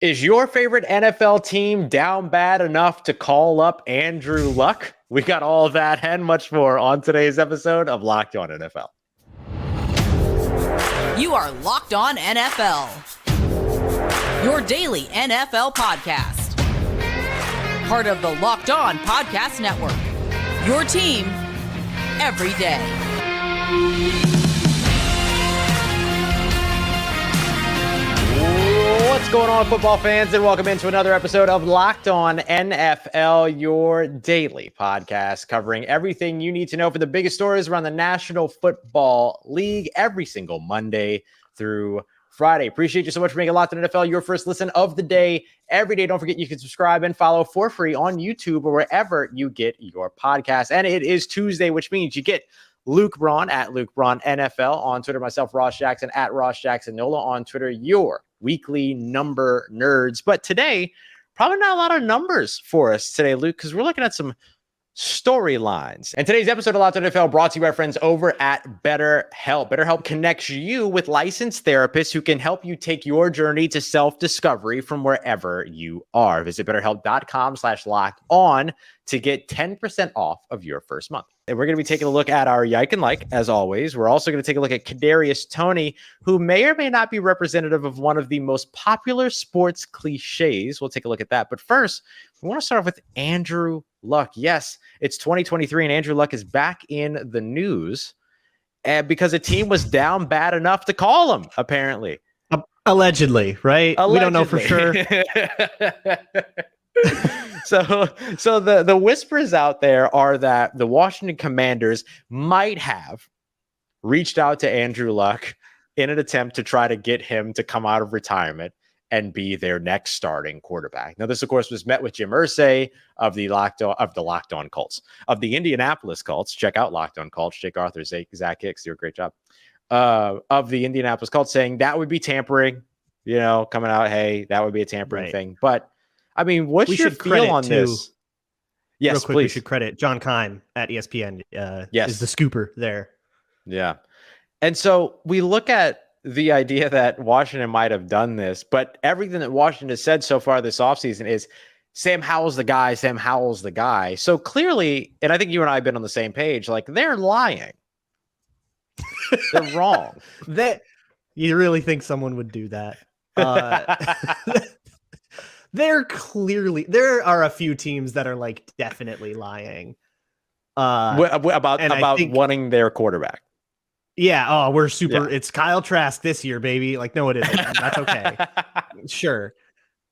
Is your favorite NFL team down bad enough to call up Andrew Luck? We got all of that and much more on today's episode of Locked On NFL. You are Locked On NFL, your daily NFL podcast. Part of the Locked On Podcast Network, your team every day. What's going on, football fans, and welcome into another episode of Locked On NFL, your daily podcast covering everything you need to know for the biggest stories around the National Football League every single Monday through Friday. Appreciate you so much for making Locked On NFL your first listen of the day every day. Don't forget you can subscribe and follow for free on YouTube or wherever you get your podcasts. And it is Tuesday, which means you get Luke Braun at Luke Braun NFL on Twitter, myself, Ross Jackson at Ross Jackson Nola on Twitter, your weekly number nerds. But today, probably not a lot of numbers for us today, Luke, because we're looking at some storylines. And today's episode of Locked On NFL brought to you by our friends over at BetterHelp. BetterHelp connects you with licensed therapists who can help you take your journey to self-discovery from wherever you are. Visit BetterHelp.com/locked-on to get 10% off of your first month. And we're going to be taking a look at our Yike and Like, as always. We're also going to take a look at Kadarius Toney, who may or may not be representative of one of the most popular sports cliches. We'll take a look at that. But first, we want to start off with Andrew Luck. Yes, it's 2023, and Andrew Luck is back in the news because a team was down bad enough to call him, apparently. Allegedly, right? Allegedly. We don't know for sure. So the whispers out there are that the Washington Commanders might have reached out to Andrew Luck in an attempt to try to get him to come out of retirement and be their next starting quarterback. Now, this, of course, was met with Jim Irsay of the Locked On Colts, of the Indianapolis Colts. Check out Locked On Colts. Jake Arthur, Zach Hicks, do a great job. Of the Indianapolis Colts, saying that would be tampering. Coming out, hey, that would be a tampering thing. But I mean, what's your feel on this? Yes, real quick, please. We should credit John Keim at ESPN. Yes, is the scooper there. Yeah, and so we look at the idea that Washington might have done this, but everything that Washington has said so far this offseason is Sam Howell's the guy. Sam Howell's the guy. So clearly, and I think you and I have been on the same page. Like, they're lying. They're wrong. You really think someone would do that? There are a few teams that are like definitely lying about wanting their quarterback. Yeah. Oh, we're super. Yeah. It's Kyle Trask this year, baby. Like, no, it isn't. That's okay. Sure.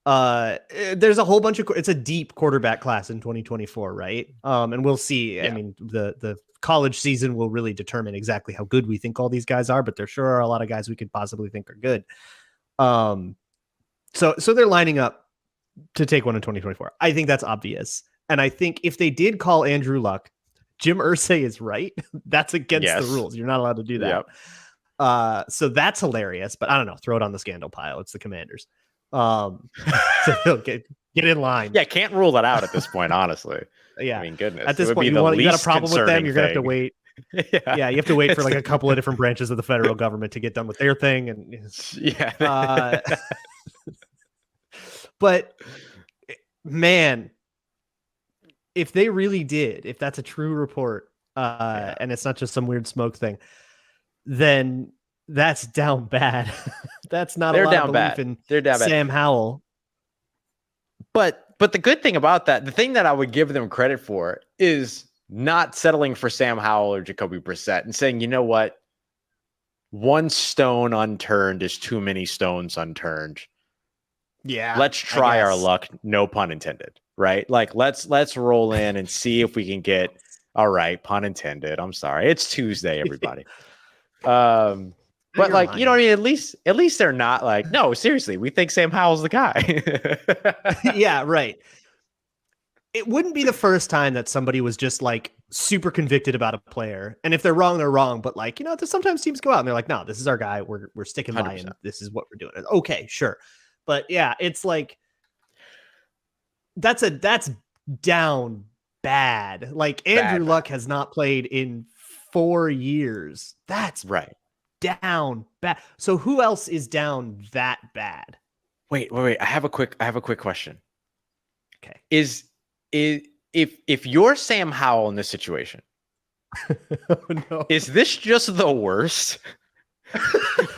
There's a whole bunch of. It's a deep quarterback class in 2024, right? And we'll see. Yeah. I mean, the college season will really determine exactly how good we think all these guys are, but there sure are a lot of guys we could possibly think are good. So they're lining up to take one in 2024. I think that's obvious. And I think if they did call Andrew Luck, Jim Irsay is right. That's against the rules. You're not allowed to do that. Yep. So that's hilarious, but I don't know. Throw it on the scandal pile. It's the Commanders. So get in line. Yeah, can't rule that out at this point, honestly. Yeah. I mean, goodness. At this point, you got a problem with them, you're going to have to wait. Yeah, you have to wait for like a couple of different branches of the federal government to get done with their thing. And yeah. But man, if they really did, if that's a true report, and it's not just some weird smoke thing, then that's down bad. That's not a lot of belief in Sam Howell. But the good thing about that, the thing that I would give them credit for is not settling for Sam Howell or Jacoby Brissett and saying, you know what, one stone unturned is too many stones unturned. Yeah. Let's try our luck. No pun intended. Right. Like let's roll in and see if we can get. All right. Pun intended. I'm sorry. It's Tuesday, everybody. But like, lying. You know what I mean? At least they're not like, no, seriously, we think Sam Howell's the guy. Yeah. Right. It wouldn't be the first time that somebody was just like super convicted about a player. And if they're wrong, they're wrong. But like, sometimes teams go out and they're like, no, this is our guy. We're sticking by him. This is what we're doing. Okay, sure. But yeah, it's like that's down bad. Like Andrew Luck has not played in 4 years. That's right. Down bad. So who else is down that bad? Wait. I have a quick question. Okay. If you're Sam Howell in this situation, Oh, no. is this just the worst?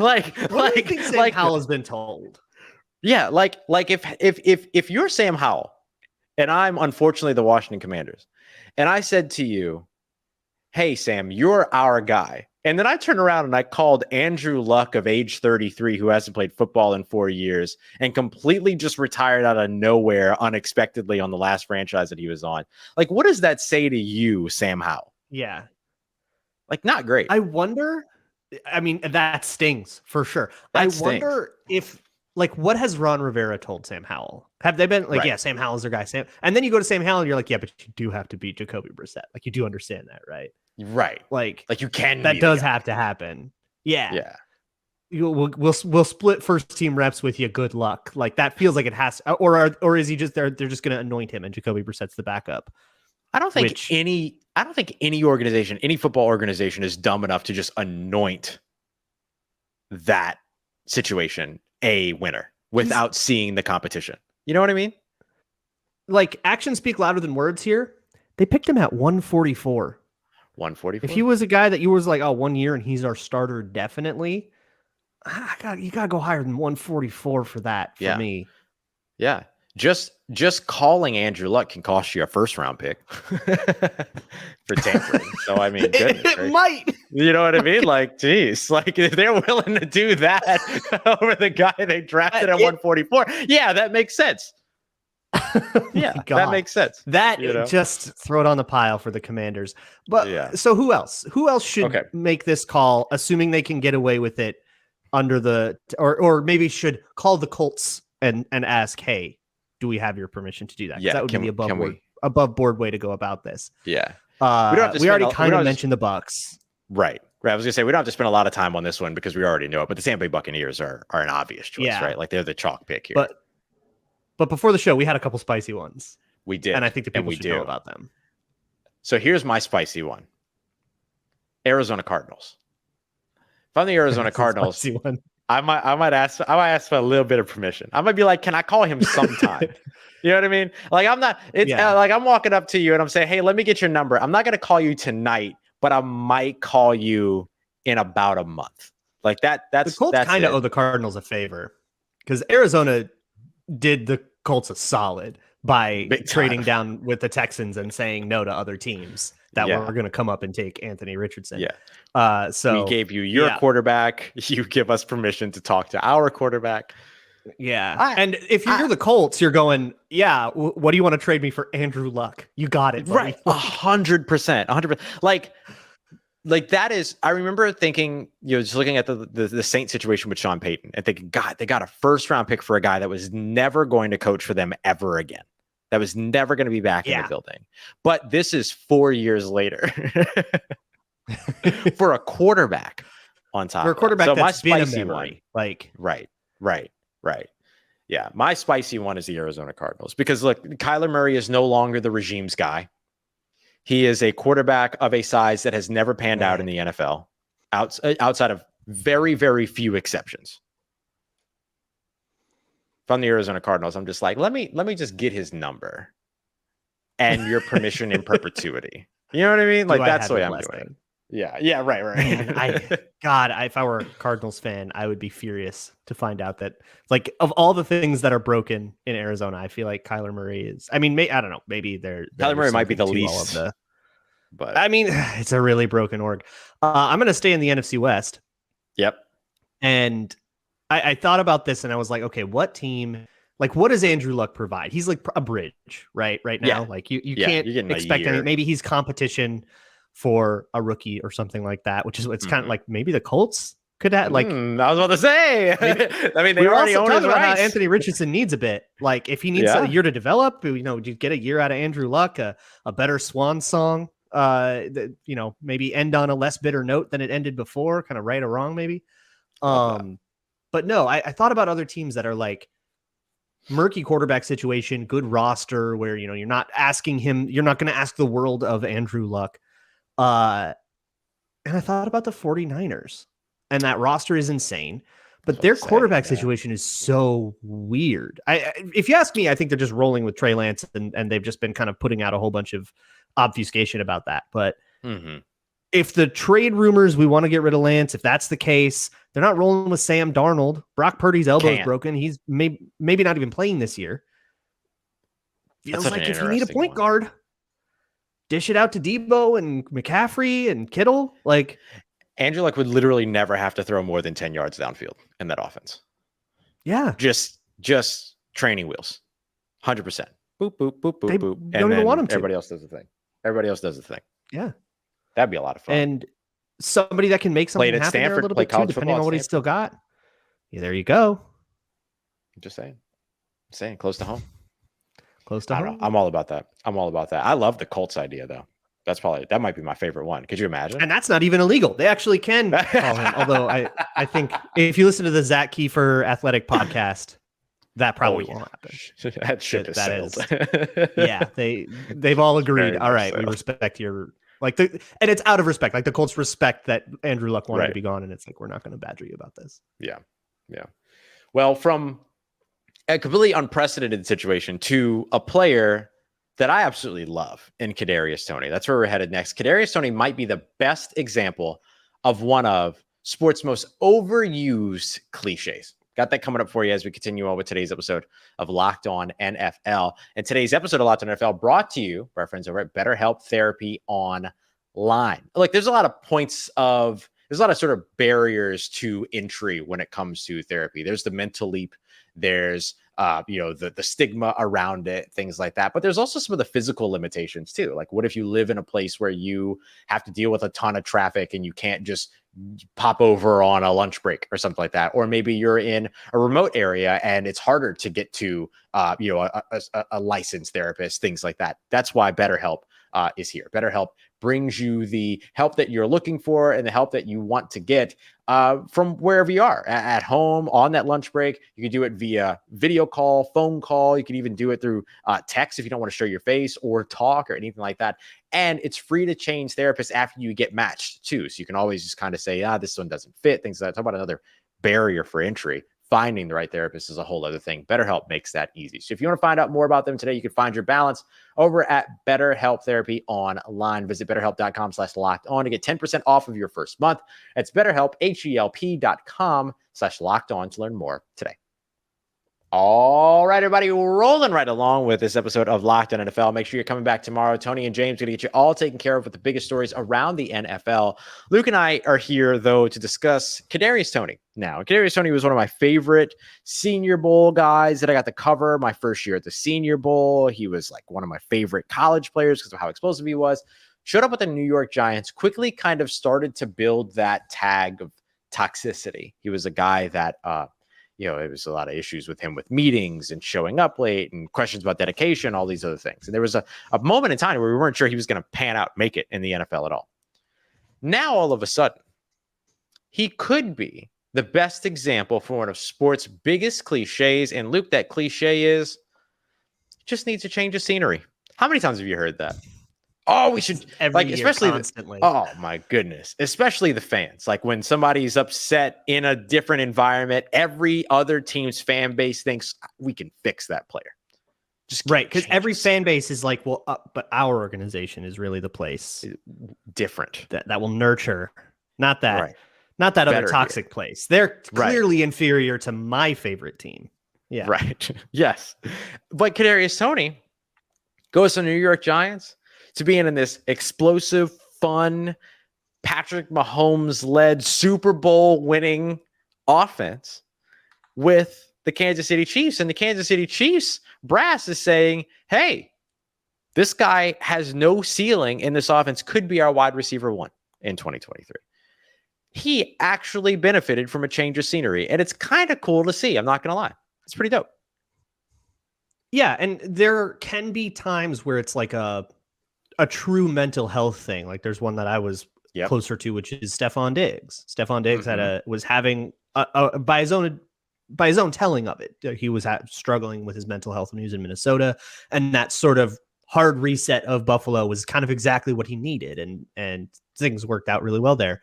like, What do you think Sam Howell has been told? Yeah, like if you're Sam Howell, and I'm unfortunately the Washington Commanders, and I said to you, "Hey Sam, you're our guy," and then I turned around and I called Andrew Luck of age 33, who hasn't played football in 4 years, and completely just retired out of nowhere unexpectedly on the last franchise that he was on. Like, what does that say to you, Sam Howell? Yeah. Like, not great. I wonder, I mean, that stings for sure. That stings. Wonder if, like, what has Ron Rivera told Sam Howell? Have they been like, Right. yeah, Sam Howell's their guy, Sam? And then you go to Sam Howell and you're like, yeah, but you do have to beat Jacoby Brissett. Like, you do understand that, right? Right. Like you can. That does have to happen. Yeah. Yeah. We'll split first team reps with you. Good luck. Like, that feels like it has, or is he just they're just going to anoint him and Jacoby Brissett's the backup? I don't think any organization, any football organization is dumb enough to just anoint that situation a winner without seeing the competition. You know what I mean? Like, actions speak louder than words here. They picked him at 144. 144. If he was a guy that you was like, oh, 1 year and he's our starter, definitely. You gotta go higher than 144 for that. For me. Yeah. Just calling Andrew Luck can cost you a first round pick for tampering. So I mean, it might. You know what I mean? Like, geez, like if they're willing to do that over the guy they drafted at 144, yeah, that makes sense. Yeah, that makes sense. That just throw it on the pile for the Commanders. But so who else? Who else should make this call, assuming they can get away with it under the or maybe should call the Colts and ask, hey, do we have your permission to do that? Yeah, that would be the above board way to go about this. Yeah. We already kind of mentioned the Bucs. Right. I was gonna say we don't have to spend a lot of time on this one because we already know it, but the Tampa Bay Buccaneers are an obvious choice, right? Like they're the chalk pick here. But before the show, we had a couple spicy ones. We did. And I think the people should know about them. So here's my spicy one. Arizona Cardinals. If I'm the Arizona Cardinals, I might ask for a little bit of permission. I might be like, can I call him sometime? You know what I mean? Like like I'm walking up to you and I'm saying, hey, let me get your number. I'm not going to call you tonight, but I might call you in about a month. Like that's the Colts kind of owe the Cardinals a favor because Arizona did the Colts a solid by trading down with the Texans and saying no to other teams that were going to come up and take Anthony Richardson. Yeah. So we gave you your quarterback. You give us permission to talk to our quarterback. Yeah. And if you're the Colts, you're going, what do you want to trade me for Andrew Luck? You got it. Buddy. Right. 100%. Like that is, I remember thinking, just looking at the Saints situation with Sean Payton and thinking, God, they got a first round pick for a guy that was never going to coach for them ever again. That was never going to be back in the building. But this is 4 years later for a quarterback on top. For a quarterback so that's my been spicy a memory. One, right. Yeah, my spicy one is the Arizona Cardinals because look, Kyler Murray is no longer the regime's guy. He is a quarterback of a size that has never panned out in the NFL, outside of very, very few exceptions. From the Arizona Cardinals, I'm just like, let me just get his number and your permission in perpetuity. You know what I mean? Like that's the way I'm doing it. Yeah, right. Man, if I were a Cardinals fan, I would be furious to find out that, like, of all the things that are broken in Arizona, I feel like Kyler Murray is. I mean, I don't know. Maybe Kyler Murray might be the least. But I mean, it's a really broken org. I'm going to stay in the NFC West. Yep. And I thought about this, and I was like, okay, what team? Like, what does Andrew Luck provide? He's like a bridge, right now. Yeah. Like you can't expect any. Maybe he's competition for a rookie or something like that, which is it's kind of like maybe the Colts could have like. I was about to say. I mean, they already own his rights. Anthony Richardson needs a bit. Like if he needs a year to develop, you get a year out of Andrew Luck, a better swan song. Maybe end on a less bitter note than it ended before, kind of right or wrong, maybe. But no, I thought about other teams that are like murky quarterback situation, good roster where, you're not asking him, you're not going to ask the world of Andrew Luck. And I thought about the 49ers, and that roster is insane, But their quarterback situation is so weird. If you ask me, I think they're just rolling with Trey Lance, and they've just been kind of putting out a whole bunch of obfuscation about that. But if the trade rumors, we want to get rid of Lance, if that's the case, they're not rolling with Sam Darnold. Brock Purdy's elbow is broken. He's maybe not even playing this year. Feels like if you need a point guard, dish it out to Debo and McCaffrey and Kittle. Like Andrew Luck would literally never have to throw more than 10 yards downfield in that offense. Yeah. Just training wheels. 100%. Boop, boop, boop, boop, boop. And don't even want him to. Everybody else does the thing. Yeah. That'd be a lot of fun. And somebody that can make something happen there a little bit too, depending on what he's still got. Yeah, there you go. I'm just saying, close to home. Close to home. I'm all about that. I love the Colts idea, though. That might be my favorite one. Could you imagine? And that's not even illegal. They actually can call him. Although I think if you listen to the Zach Kiefer Athletic podcast, that probably won't happen. That ship is sailed. Yeah, they've all agreed. All right, we respect your and it's out of respect. Like the Colts respect that Andrew Luck wanted to be gone, and it's like we're not going to badger you about this. Yeah. Well, from a completely unprecedented situation to a player that I absolutely love in Kadarius Toney. That's where we're headed next. Kadarius Toney might be the best example of one of sports' most overused cliches. Got that coming up for you as we continue on with today's episode of Locked On NFL. And today's episode of Locked On NFL brought to you by our friends over at BetterHelp Therapy Online. Look, there's a lot of sort of barriers to entry when it comes to therapy. There's the mental leap. There's the stigma around it, things like that. But there's also some of the physical limitations too. Like, what if you live in a place where you have to deal with a ton of traffic and you can't just pop over on a lunch break or something like that? Or maybe you're in a remote area and it's harder to get to, a licensed therapist, things like that. That's why BetterHelp is here. BetterHelp brings you the help that you're looking for and the help that you want to get from wherever you are, at home, on that lunch break. You can do it via video call, phone call. You can even do it through text if you don't want to show your face or talk or anything like that. And it's free to change therapists after you get matched too. So you can always just kind of say, this one doesn't fit, things like that. Talk about another barrier for entry. Finding the right therapist is a whole other thing. BetterHelp makes that easy. So if you want to find out more about them today, you can find your balance over at BetterHelp Therapy Online. Visit BetterHelp.com/lockedon to get 10% off of your first month. That's BetterHelp, HELP.com/lockedon to learn more today. All right, everybody, rolling right along with this episode of Locked On NFL. Make sure you're coming back tomorrow. Tony and James are going to get you all taken care of with the biggest stories around the NFL. Luke and I are here, though, to discuss Kadarius Toney. Now, Kadarius Toney was one of my favorite Senior Bowl guys that I got to cover my first year at the Senior Bowl. He was like one of my favorite college players because of how explosive he was. Showed up with the New York Giants, quickly kind of started to build that tag of toxicity. He was a guy that, there was a lot of issues with him with meetings and showing up late and questions about dedication, all these other things. And there was a moment in time where we weren't sure he was going to pan out, make it in the NFL at all. Now, all of a sudden, he could be the best example for one of sports' biggest cliches. And Luke, that cliche is just needs a change of scenery. How many times have you heard that? Oh, we should especially constantly. Oh my goodness, especially the fans. Like when somebody's upset in a different environment, every other team's fan base thinks we can fix that player. Just right, because every fan base is like, well, but our organization is really the place different that will nurture, not that other toxic place. They're clearly inferior to my favorite team. Yeah, right. Yes, but Kadarius Toney goes to the New York Giants to being in this explosive, fun, Patrick Mahomes-led Super Bowl winning offense with the Kansas City Chiefs. And the Kansas City Chiefs brass is saying, hey, this guy has no ceiling in this offense, could be our wide receiver one in 2023. He actually benefited from a change of scenery, and it's kind of cool to see. I'm not going to lie. It's pretty dope. Yeah, and there can be times where it's like a true mental health thing. Like there's one that I was closer to, which is Stephon Diggs. Stephon Diggs was having by his own telling of it, he was struggling with his mental health when he was in Minnesota, and that sort of hard reset of Buffalo was kind of exactly what he needed, and things worked out really well there.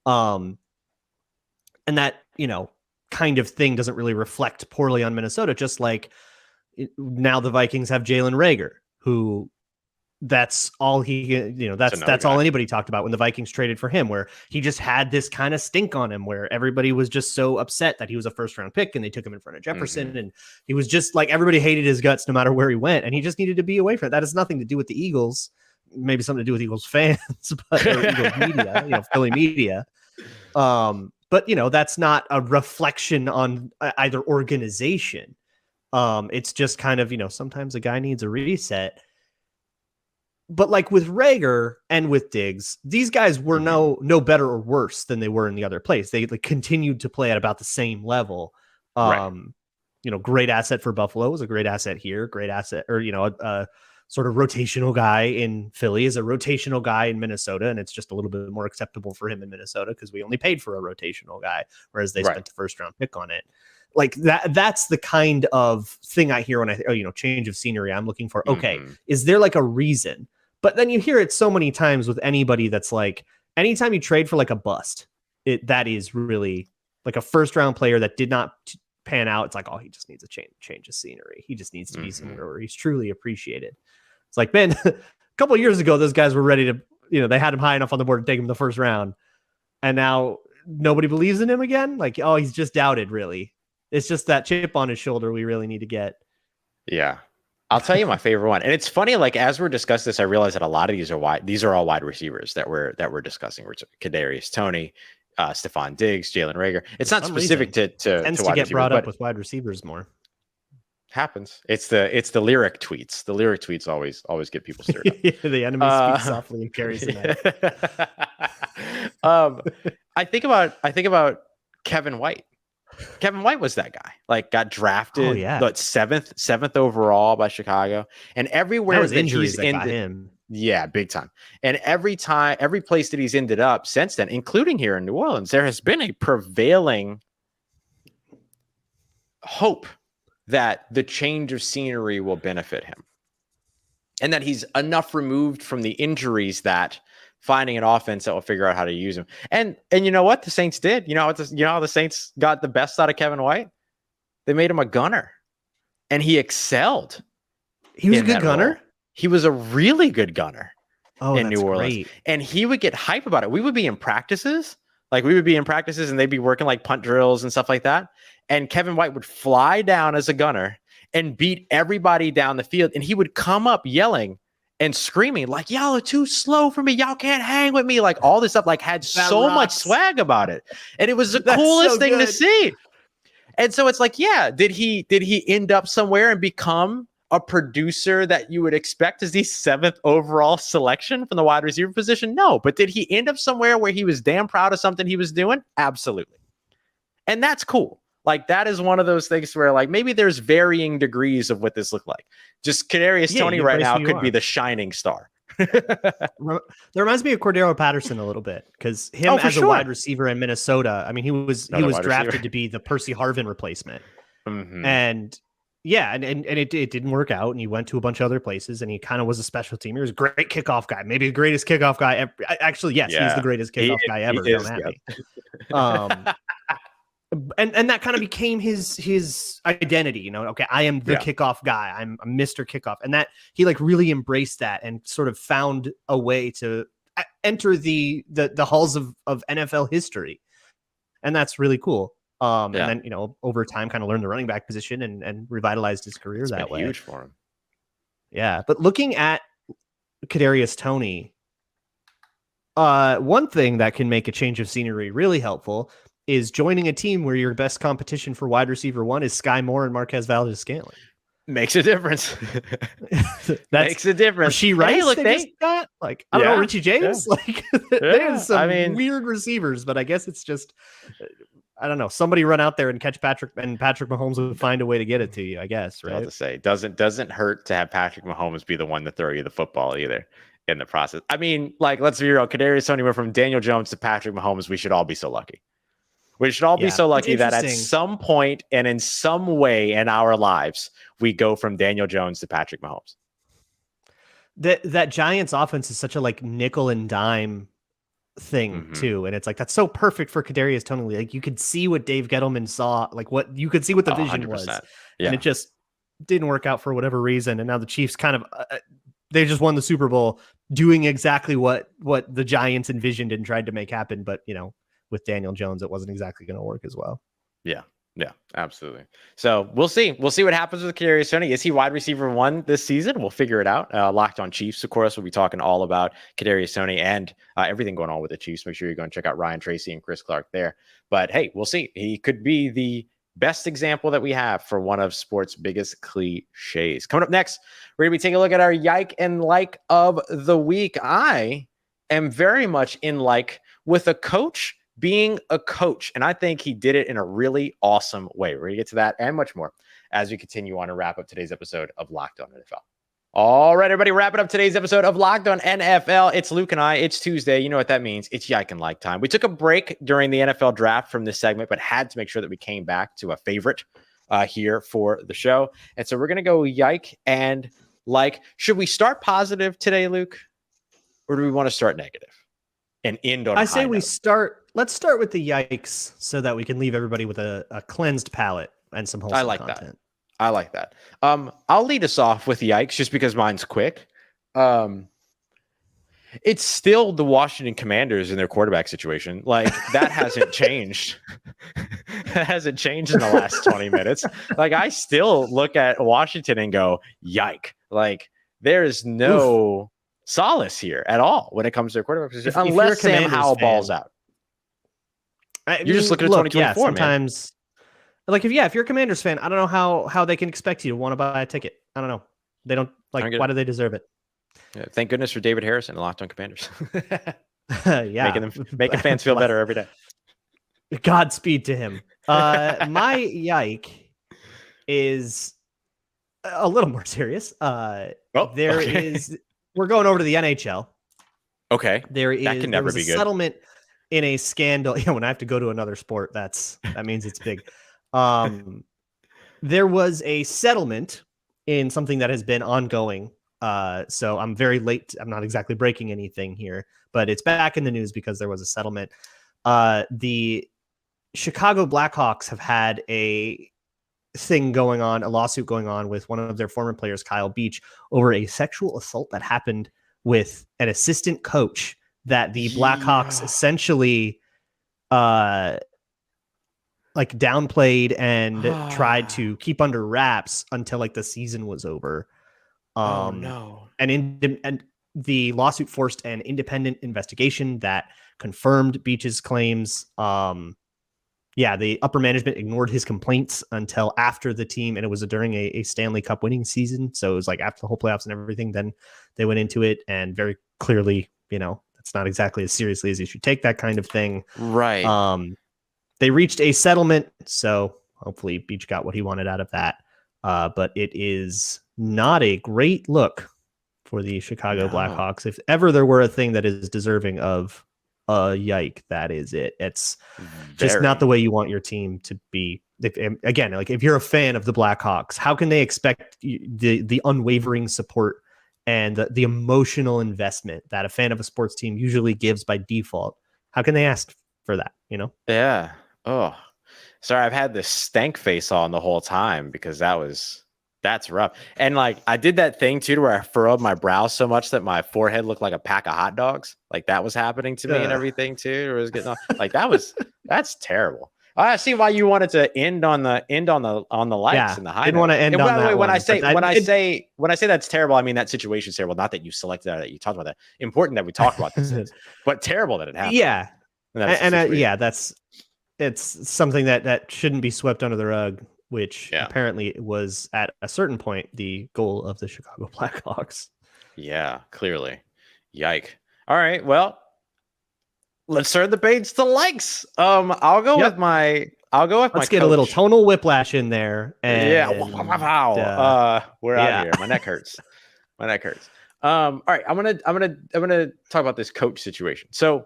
And that, kind of thing doesn't really reflect poorly on Minnesota. Just like now the Vikings have Jalen Reagor, who that's all that's all anybody talked about when the Vikings traded for him, where he just had this kind of stink on him, where everybody was just so upset that he was a first round pick and they took him in front of Jefferson. And he was just like, everybody hated his guts no matter where he went. And he just needed to be away from it. That has nothing to do with the Eagles, maybe something to do with Eagles fans, but Eagles media, Philly media. But that's not a reflection on either organization. It's just kind of, sometimes a guy needs a reset. But like with Reagor and with Diggs, these guys were no better or worse than they were in the other place. They continued to play at about the same level. Great asset for Buffalo, was a great asset here. Great asset, or a sort of rotational guy in Philly is a rotational guy in Minnesota, and it's just a little bit more acceptable for him in Minnesota because we only paid for a rotational guy, whereas they spent the first round pick on it. Like that's the kind of thing I hear when I change of scenery. I'm looking for, okay, is there like a reason? But then you hear it so many times with anybody that's like, anytime you trade for like a bust, that is really like a first round player that did not pan out. It's like, oh, he just needs a change of scenery. He just needs to be somewhere where he's truly appreciated. It's like, man, a couple of years ago, those guys were ready to, they had him high enough on the board to take him the first round. And now nobody believes in him again. Like, oh, he's just doubted, really. It's just that chip on his shoulder we really need to get. Yeah. I'll tell you my favorite one. And it's funny, like as we're discussing this, I realize that a lot of these are all wide receivers that we're discussing. Kadarius Toney, Stephon Diggs, Jalen Reagor. It's not specific to tends to get brought up with wide receivers more. Happens. It's the lyric tweets. The lyric tweets always get people stirred up. The enemy speaks softly and carries the net. I think about Kevin White. Kevin White was that guy. Like got drafted, seventh overall by Chicago, and everywhere that injuries that got him. Yeah, big time. And every place that he's ended up since then, including here in New Orleans, there has been a prevailing hope that the change of scenery will benefit him, and that he's enough removed from the injuries that finding an offense that will figure out how to use him. And you know what the Saints did? You know how the Saints got the best out of Kevin White? They made him a gunner, and he excelled. He was a good gunner. Role. He was a really good gunner in New Orleans. Great. And he would get hype about it. We would be in practices. And they'd be working like punt drills and stuff like that. And Kevin White would fly down as a gunner and beat everybody down the field. And he would come up yelling and screaming like, y'all are too slow for me. Y'all can't hang with me. Like all this stuff, like had so much swag about it. And it was the coolest thing to see. And so it's like, yeah, did he end up somewhere and become a producer that you would expect as the 7th overall selection from the wide receiver position? No, but did he end up somewhere where he was damn proud of something he was doing? Absolutely. And that's cool. Like that is one of those things where like maybe there's varying degrees of what this looked like. Just Kadarius Toney right now could be the shining star. That reminds me of Cordero Patterson a little bit because him as a wide receiver in Minnesota. I mean, he was drafted to be the Percy Harvin replacement, and it didn't work out, and he went to a bunch of other places, and he kind of was a special teamer. He was a great kickoff guy, maybe the greatest kickoff guy ever. Actually, yes, he's the greatest kickoff guy ever. Don't at me. And that kind of became his identity, okay, I am the kickoff guy. I'm a Mr. Kickoff. And that he like really embraced that and sort of found a way to enter the halls of NFL history. And that's really cool. And then, over time kind of learned the running back position and revitalized his career that way. Huge for him. Yeah. But looking at Kadarius Toney, one thing that can make a change of scenery really helpful is joining a team where your best competition for wide receiver one is Sky Moore and Marquez Valdez-Scantling. Makes a difference. Makes a difference. She right? Hey, look, they got like I don't know, Richie James. Yeah. Like there's some weird receivers, but I guess it's just I don't know. Somebody run out there and catch Patrick, and Patrick Mahomes would find a way to get it to you. I guess, right? To say doesn't hurt to have Patrick Mahomes be the one to throw you the football either in the process. I mean, like let's be real. Kadarius Toney went from Daniel Jones to Patrick Mahomes. We should all be so lucky. We should all be so lucky that at some point and in some way in our lives, we go from Daniel Jones to Patrick Mahomes. That Giants offense is such a like nickel and dime thing too. And it's like, that's so perfect for Kadarius Toney. Like you could see what Dave Gettleman saw, like what you could see what the vision 100%. was. Yeah. And it just didn't work out for whatever reason. And now the Chiefs kind of, they just won the Super Bowl doing exactly what the Giants envisioned and tried to make happen. But, with Daniel Jones, it wasn't exactly going to work as well. Yeah. Yeah, absolutely. So we'll see. We'll see what happens with Kadarius Toney. Is he wide receiver 1 this season? We'll figure it out. Locked on Chiefs, of course. We'll be talking all about Kadarius Toney and everything going on with the Chiefs. Make sure you go and check out Ryan Tracy and Chris Clark there. But hey, we'll see. He could be the best example that we have for one of sports' biggest cliches. Coming up next, we're going to be taking a look at our Yike and Like of the week. I am very much in like with a coach being a coach. And I think he did it in a really awesome way. We're going to get to that and much more as we continue on to wrap up today's episode of Locked On NFL. All right, everybody, wrapping up today's episode of Locked On NFL. It's Luke and I. It's Tuesday. You know what that means. It's Yike and Like time. We took a break during the NFL draft from this segment, but had to make sure that we came back to a favorite here for the show. And so we're going to go Yike and Like. Should we start positive today, Luke? Or do we want to start negative and end on a high I say we note? Let's start with the yikes so that we can leave everybody with a cleansed palate and some wholesome content. That. I like that. I'll lead us off with yikes just because mine's quick. It's still the Washington Commanders and their quarterback situation. Like that hasn't changed. That hasn't changed in the last 20 minutes. Like I still look at Washington and go, yike. Like there is no solace here at all when it comes to their quarterback position, unless Sam Howell balls out. You're just looking at 2024, yeah, sometimes, man. Like if you're a Commanders fan, I don't know how they can expect you to want to buy a ticket. I don't know. They don't like. Why do they deserve it? Yeah, thank goodness for David Harrison and Locked On Commanders. Yeah, making fans feel better every day. Godspeed to him. My yike is a little more serious. We're going over to the NHL. Okay, there can never be a good. Settlement in a scandal. Yeah, when I have to go to another sport, that means it's big. There was a settlement in something that has been ongoing. So I'm very late. I'm not exactly breaking anything here, but it's back in the news because there was a settlement. The Chicago Blackhawks have had a lawsuit going on with one of their former players, Kyle Beach, over a sexual assault that happened with an assistant coach that the Blackhawks essentially like downplayed and tried to keep under wraps until like the season was over. No. And the lawsuit forced an independent investigation that confirmed Beach's claims. The upper management ignored his complaints until after the team, and it was during a Stanley Cup winning season. So it was like after the whole playoffs and everything, then they went into it, and very clearly, it's not exactly as seriously as you should take that kind of thing. Right. They reached a settlement, so hopefully Beach got what he wanted out of that. But it is not a great look for the Chicago Blackhawks. If ever there were a thing that is deserving of a yike, that is it. It's just not the way you want your team to be. If you're a fan of the Blackhawks, how can they expect the unwavering support and the emotional investment that a fan of a sports team usually gives by default? How can they ask for that? Yeah. Oh, sorry. I've had this stank face on the whole time because that's rough. And like, I did that thing too, where I furrowed my brow so much that my forehead looked like a pack of hot dogs. Like that was happening to me and everything too. Or was getting like, that's terrible. I see why you wanted to end on the likes and the high. Didn't want to end on that. When I say that's terrible, I mean that situation's terrible. Not that you selected that, you talked about that. Important that we talk about this, but terrible that it happened. Yeah. It's something that shouldn't be swept under the rug, which apparently was at a certain point the goal of the Chicago Blackhawks. Yeah, clearly. Yike. All right, well, let's turn the page to likes. I'll go with my Let's get a little tonal whiplash in there. And, we're out here. My neck hurts. All right, I'm gonna talk about this coach situation. So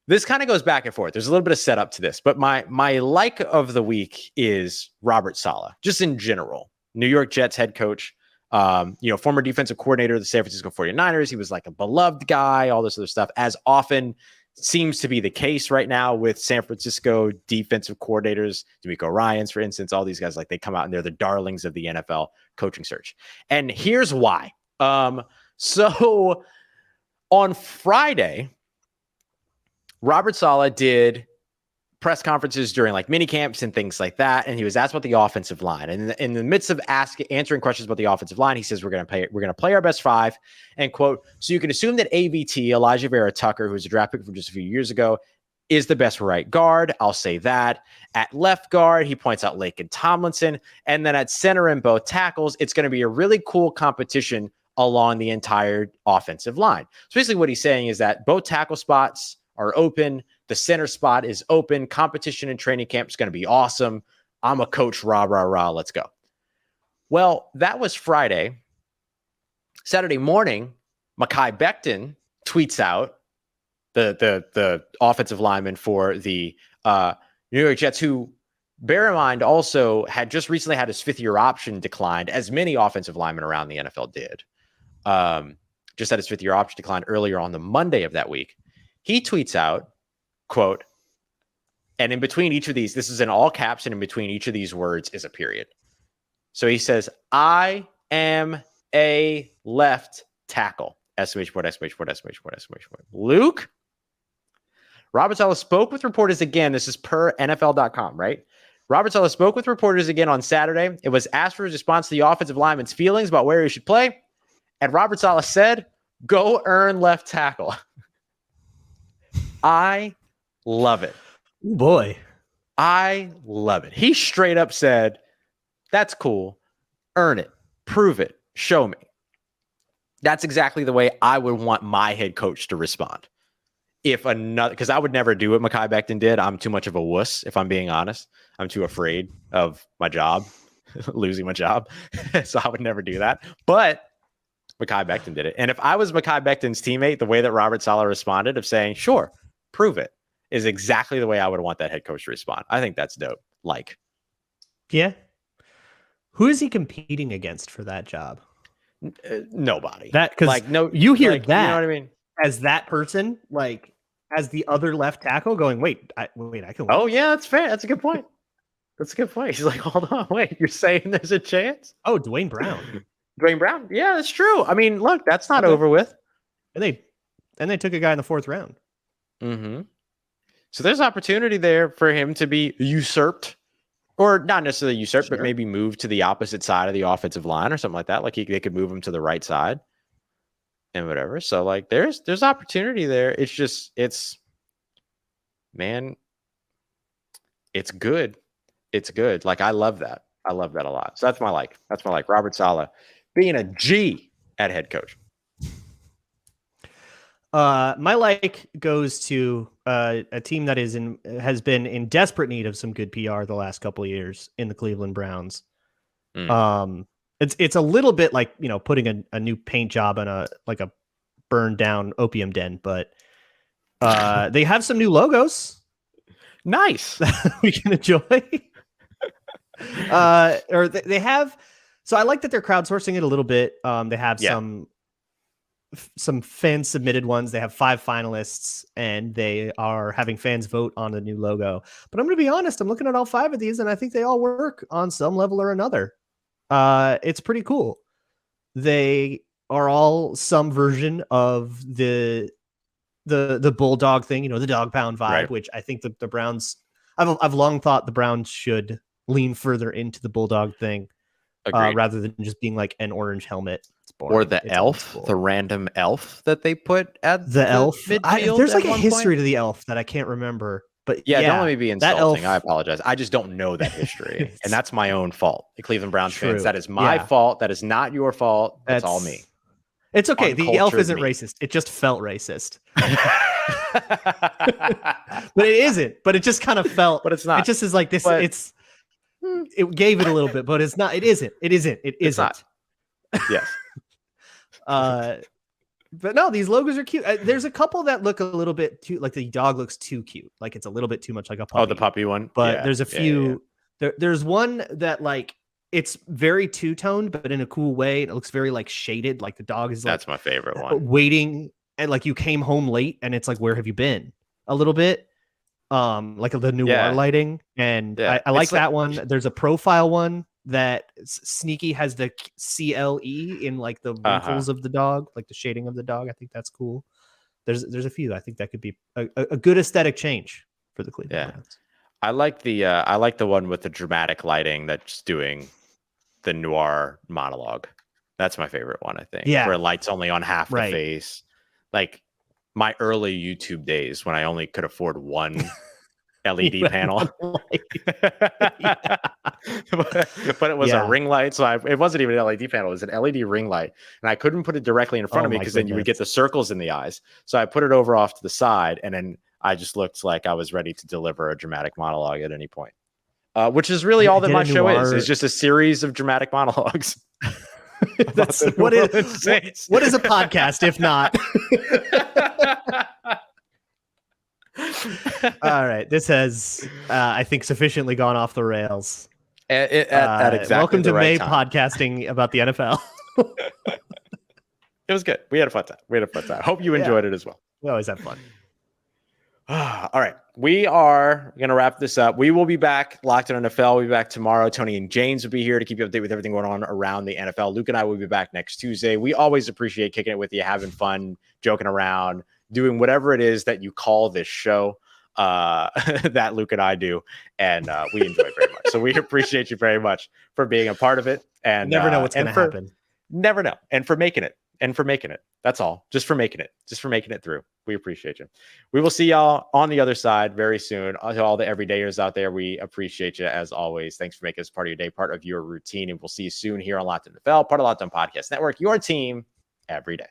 this kind of goes back and forth. There's a little bit of setup to this, but my like of the week is Robert Saleh, just in general. New York Jets head coach, former defensive coordinator of the San Francisco 49ers. He was like a beloved guy, all this other stuff. As often seems to be the case right now with San Francisco defensive coordinators, DeMeco Ryans, for instance, all these guys, like they come out and they're the darlings of the NFL coaching search. And here's why. So on Friday, Robert Saleh did press conferences during like mini camps and things like that. And he was asked about the offensive line. And in the midst of answering questions about the offensive line, he says, we're going to play our best five, and quote, so you can assume that AVT, Elijah Vera Tucker, who was a draft pick from just a few years ago, is the best right guard. I'll say that. At left guard, he points out Laken Tomlinson. And then at center and both tackles, it's going to be a really cool competition along the entire offensive line. So basically what he's saying is that both tackle spots are open. The center spot is open. Competition in training camp is going to be awesome. I'm a coach. Rah, rah, rah. Let's go. Well, that was Friday. Saturday morning, Mekhi Becton tweets out, the offensive lineman for the New York Jets, who, bear in mind, also had just recently had his fifth-year option declined, as many offensive linemen around the NFL did. Just had his fifth-year option declined earlier on the Monday of that week. He tweets out, quote, and in between each of these, this is in all caps, and in between each of these words is a period. So he says, I am a left tackle. Exclamation point, exclamation point, exclamation point, exclamation point. Luke, Robert Saleh spoke with reporters again. This is per NFL.com, right? Robert Saleh spoke with reporters again on Saturday. It was asked for his response to the offensive lineman's feelings about where he should play. And Robert Saleh said, go earn left tackle. I love it. Oh boy. I love it. He straight up said, that's cool. Earn it. Prove it. Show me. That's exactly the way I would want my head coach to respond. Because I would never do what Mekhi Becton did. I'm too much of a wuss, if I'm being honest. I'm too afraid of my job, losing my job. So I would never do that. But Mekhi Becton did it. And if I was Mekhi Becton's teammate, the way that Robert Saleh responded of saying, sure, prove it, is exactly the way I would want that head coach to respond. I think that's dope. Yeah. Who is he competing against for that job? Nobody. You hear that. You know what I mean? As that person, as the other left tackle going, wait, I can win. Oh, yeah, that's fair. That's a good point. That's a good point. He's like, hold on, wait, you're saying there's a chance? Oh, Dwayne Brown. Dwayne Brown. Yeah, that's true. I mean, look, that's not over with. And they took a guy in the fourth round. Mm-hmm. So there's opportunity there for him to be usurped, or not necessarily usurped, but maybe moved to the opposite side of the offensive line or something like that. Like they could move him to the right side and whatever. So there's opportunity there. It's just, it's good. It's good. I love that. I love that a lot. So that's my like. Robert Saleh being a G at head coach. My like goes to a team that has been in desperate need of some good PR the last couple of years in the Cleveland Browns. It's a little bit like, putting a new paint job on a burned down opium den, but they have some new logos. Nice. We can enjoy. Or they have. So I like that they're crowdsourcing it a little bit. They have some fan submitted ones. They have 5 finalists, and they are having fans vote on the new logo. But I'm going to be honest, I'm looking at all 5 of these, and I think they all work on some level or another. It's pretty cool. They are all some version of the bulldog thing, the dog pound vibe, right, which I think the Browns, I've long thought the Browns should lean further into the bulldog thing, rather than just being like an orange helmet. Or the elf, the random elf that they put at the elf midfield. There's a history to the elf that I can't remember. But yeah, don't let me be insulting. I apologize. I just don't know that history, and that's my own fault. The Cleveland Browns fans, that is my fault. That is not your fault. That's all me. It's okay. The elf isn't racist. It just felt racist. But it isn't. But it just kind of felt. But it's not. It just is like this. But it gave it a little bit, but it's not. It isn't. It isn't. It isn't. Not. Yes. But no, these logos are cute. There's a couple that look a little bit too, like the dog looks too cute. Like it's a little bit too much like a puppy. Oh, the puppy one. But there's a few. There's one that it's very two-toned, but in a cool way. And it looks very shaded. Like the dog is that's my favorite one. Waiting, and you came home late, and it's like, where have you been? a little bit, like the noir lighting, and I like that one. There's a profile one that sneaky has the CLE in like the wrinkles of the dog, like the shading of the dog. I think that's cool. There's a few. I think that could be a good aesthetic change for the Cleveland Browns. I like the one with the dramatic lighting that's doing the noir monologue. That's my favorite one, I think. Yeah. Where light's only on half the face. Like my early YouTube days when I only could afford one LED panel. But it was a ring light. So it wasn't even an LED panel. It was an LED ring light. And I couldn't put it directly in front of me because then you would get the circles in the eyes. So I put it over off to the side, and then I just looked like I was ready to deliver a dramatic monologue at any point. Which is really all that my show is. It's just a series of dramatic monologues. That's what is a podcast if not? All right, this has I think sufficiently gone off the rails. At exactly welcome to May podcasting about the NFL. It was good. We had a fun time. Hope you enjoyed it as well. We always have fun. All right. We are going to wrap this up. We will be back. Locked on NFL. We'll be back tomorrow. Tony and James will be here to keep you updated with everything going on around the NFL. Luke and I will be back next Tuesday. We always appreciate kicking it with you, having fun, joking around, doing whatever it is that you call this show that Luke and I do. And we enjoy it very much. So we appreciate you very much for being a part of it. And never know what's going to happen. Never know. And for making it. That's all. Just for making it through. We appreciate you. We will see y'all on the other side very soon. To all the everydayers out there, we appreciate you as always. Thanks for making us part of your day, part of your routine. And we'll see you soon here on Locked On NFL, part of Locked On Podcast Network, your team every day.